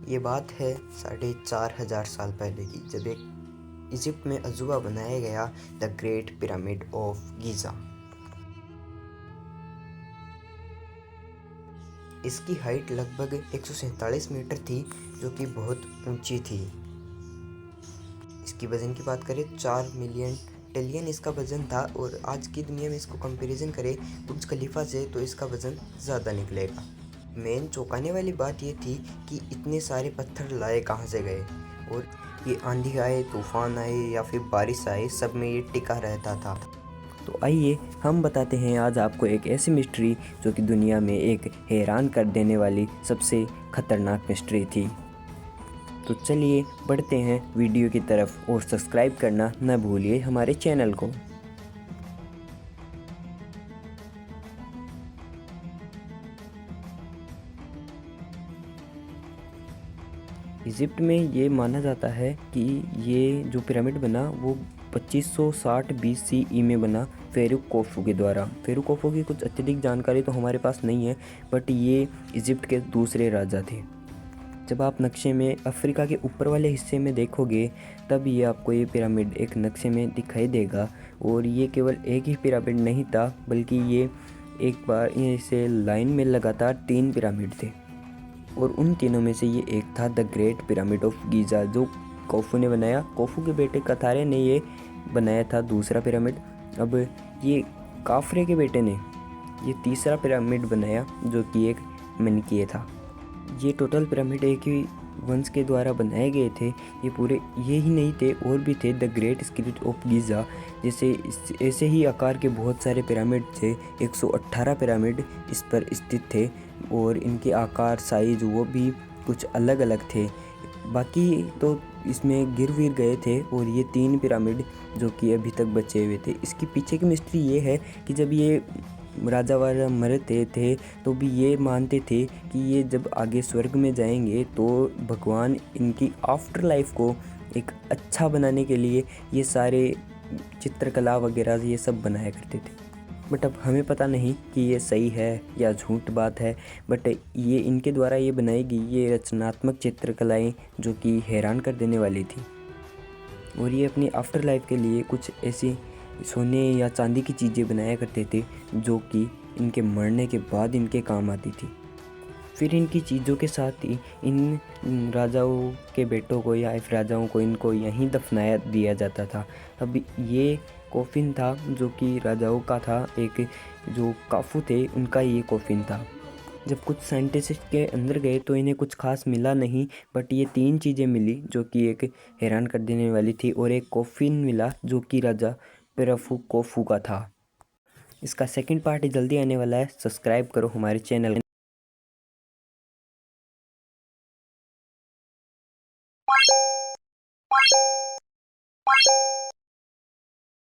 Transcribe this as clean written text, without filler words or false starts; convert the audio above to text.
ये बात है 4,500 साल पहले की, जब एक इजिप्ट में अजूबा बनाया गया, the great pyramid of Giza. इसकी हाइट लगभग 147 मीटर थी, जो कि बहुत ऊंची थी। इसकी वज़न की बात करें 4 मिलियन ट्रिलियन इसका वज़न था, और आज की दुनिया में इसको कंपैरिजन करें बुर्ज खलीफा से तो इसका वज़न ज़्यादा निकलेगा। मेन चौंकाने वाली बात ये थी कि इतने सारे पत्थर लाए कहाँ से गए, और ये आंधी आए, तूफान आए या फिर बारिश आए, सब में ये टिका रहता था। तो आइए हम बताते हैं आज आपको एक ऐसी मिस्ट्री जो कि दुनिया में एक हैरान कर देने वाली सबसे खतरनाक मिस्ट्री थी। तो चलिए बढ़ते हैं वीडियो की तरफ, और सब्सक्राइब करना न भूलिए हमारे चैनल को। इजिप्ट में ये माना जाता है कि ये जो पिरामिड बना वो 2560 BCE में बना फेरुक कोफू के द्वारा। फेरुक कोफू की कुछ अत्यधिक जानकारी तो हमारे पास नहीं है, बट ये इजिप्ट के दूसरे राजा थे। जब आप नक्शे में अफ्रीका के ऊपर वाले हिस्से में देखोगे तब ये आपको ये पिरामिड एक नक्शे में दिखाई देगा। और ये केवल एक ही पिरामिड नहीं था, बल्कि ये एक बार इसे लाइन में लगातार 3 पिरामिड थे, और उन तीनों में से ये एक था the great pyramid of Giza, जो कोफू ने बनाया। कोफू के बेटे कथारे ने ये बनाया था दूसरा पिरामिड। अब ये काफरे के बेटे ने ये तीसरा पिरामिड बनाया, जो कि एक मनकीय था। ये टोटल पिरामिड एक ही वंश के द्वारा बनाए गए थे। ये पूरे ये ही नहीं थे, और भी थे the great script of Giza, जैसे ऐसे ही आकार के बहुत सारे पिरामिड थे। 118 पिरामिड इस पर स्थित थे, और इनके आकार साइज वो भी कुछ अलग अलग थे। बाकी तो इसमें गिर विर गए थे, और ये 3 पिरामिड जो कि अभी तक बचे हुए थे। इसके पीछे की मिस्ट्री ये है कि जब ये राजा वाला मरते थे तो भी ये मानते थे कि ये जब आगे स्वर्ग में जाएंगे तो भगवान इनकी आफ्टर लाइफ को एक अच्छा बनाने के लिए ये सारे चित्रकला वगैरह ये सब बनाया करते थे। बट अब हमें पता नहीं कि ये सही है या झूठ बात है, बट ये इनके द्वारा ये बनाई गई ये रचनात्मक चित्रकलाएं जो कि हैरान कर देने वाली थी। और ये अपनी आफ्टर लाइफ के लिए कुछ ऐसी सोने या चांदी की चीज़ें बनाया करते थे जो कि इनके मरने के बाद इनके काम आती थी। फिर इनकी चीज़ों के साथ ही इन राजाओं के बेटों को या फिर राजाओं को इनको यहीं दफनाया दिया जाता था। अब ये कॉफिन था जो कि राजाओं का था, एक जो काफू थे उनका ये कॉफिन था। जब कुछ साइंटिस्ट के अंदर गए तो इन्हें कुछ खास मिला नहीं, बट ये 3 चीज़ें मिली जो कि एक हैरान कर देने वाली थी, और एक कॉफिन मिला जो कि राजा पेराफू कोफू का था। इसका सेकंड पार्ट जल्दी आने वाला है, सब्सक्राइब करो हमारे चैनल।